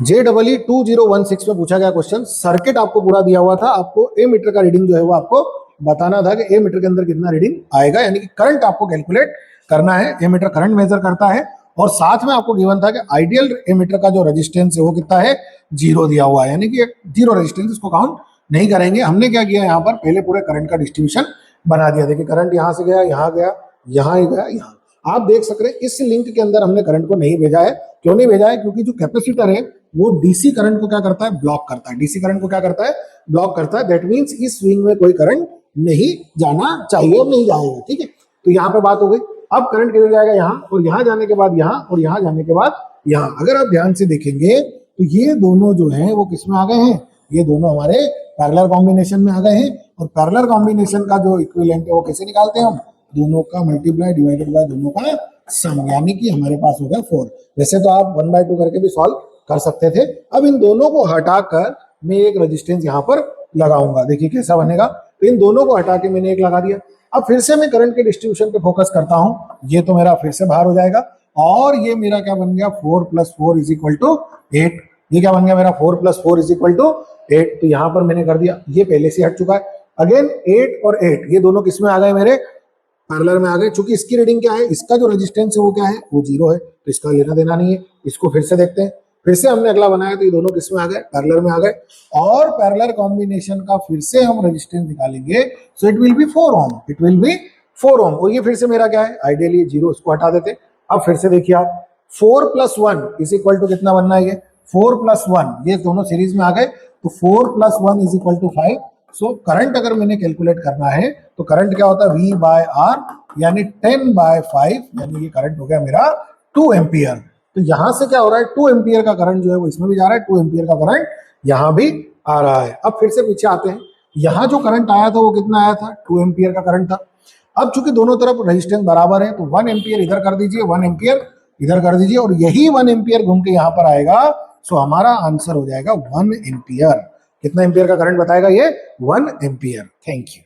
JEE2016 में पूछा गया क्वेश्चन, सर्किट आपको पूरा दिया हुआ था, आपको ए मीटर का रीडिंग जो है वो आपको बताना था कि ए मीटर के अंदर कितना रीडिंग आएगा, यानी कि करंट आपको कैलकुलेट करना है। ए मीटर करंट मेजर करता है और साथ में आपको गिवन था कि आइडियल ए मीटर का जो रेजिस्टेंस है वो कितना है, 0 दिया हुआ है, यानी कि 0 रेजिस्टेंस, इसको काउंट नहीं करेंगे। हमने क्या किया यहाँ पर, पहले पूरे करंट का डिस्ट्रीब्यूशन बना दिया। देखिए करंट यहाँ से गया, यहाँ गया, यहाँ ही गया, यहाँ। आप देख सक रहे हैं इस लिंक के अंदर हमने करंट को नहीं भेजा है। क्यों नहीं भेजा है? क्योंकि जो कैपेसिटर है वो डीसी करंट को क्या करता है, ब्लॉक करता है। डीसी करंट को क्या करता है, ब्लॉक करता है। दैट मींस इस स्विंग में कोई करंट नहीं जाना चाहिए और नहीं जाएगा। ठीक है, तो यहाँ पे बात हो गई। अब करंट किधर जाएगा, यहाँ, और यहाँ जाने के बाद यहाँ, और यहाँ जाने के बाद यहाँ। अगर आप ध्यान से देखेंगे तो ये दोनों जो हैं वो किस में आ गए हैं, ये दोनों हमारे पैरेलल कॉम्बिनेशन में आ गए हैं। और पैरेलल कॉम्बिनेशन का जो इक्विवेलेंट है वो कैसे निकालते हैं हम, दोनों का मल्टीप्लाई डिवाइडेड बाय दोनों का सम, यानी कि हमारे पास हो गया 4। वैसे तो आप 1/2 करके भी सॉल्व कर सकते थे। अब इन दोनों को हटाकर मैं एक रेजिस्टेंस यहाँ पर लगाऊंगा। देखिए कैसा बनेगा, तो इन दोनों को हटा के मैंने एक लगा दिया। अब फिर से मैं करंट के डिस्ट्रीब्यूशन पे फोकस करता हूं, ये तो मेरा फिर से बाहर हो जाएगा, और ये मेरा क्या बन गया, 4 + 4 = 8। ये क्या बन गया मेरा, 4 + 4 = 8। तो यहां पर मैंने कर दिया, ये पहले से हट चुका है। अगेन 8 और 8 ये दोनों किस में आ गए, मेरे पैरेलल में आ गए। चूंकि इसकी रीडिंग क्या है, इसका जो रेजिस्टेंस है वो क्या है, वो 0 है, तो इसका लेना देना नहीं है। इसको फिर से देखते हैं, फिर से हमने अगला बनाया तो ये दोनों किस में आ गए, पैरेलल में आ गए। और पैरेलल कॉम्बिनेशन का फिर से हम रेजिस्टेंस निकालेंगे, so it will be 4 ohm, it will be 4 ohm. और ये फिर से मेरा क्या है, आइडियली 0, इसको हटा देते। अब फिर से देखिए आप, 4 + 1 = कितना बनना है, ये 4 + 1, ये दोनों सीरीज में आ गए, तो 4 + 1 = 5। सो करंट अगर मैंने कैलकुलेट करना है तो करंट क्या होता है, V/R, यानी 10/5, यानी ये करंट हो गया मेरा 2 एम्पियर। तो यहां से क्या हो रहा है, 2 एम्पियर का करंट जो है वो इसमें भी जा रहा है, 2 एम्पियर का करंट यहां भी आ रहा है। अब फिर से पीछे आते हैं, यहां जो करंट आया था वो कितना आया था, 2 एम्पियर का करंट था। अब चूंकि दोनों तरफ रेजिस्टेंस बराबर है, तो 1 एम्पियर इधर कर दीजिए, 1 एम्पियर इधर कर दीजिए, और यही 1 एम्पियर घूम के यहां पर आएगा। सो हमारा आंसर हो जाएगा 1 एम्पियर। कितना एम्पियर का करंट बताएगा ये, 1 एम्पियर। Thank you.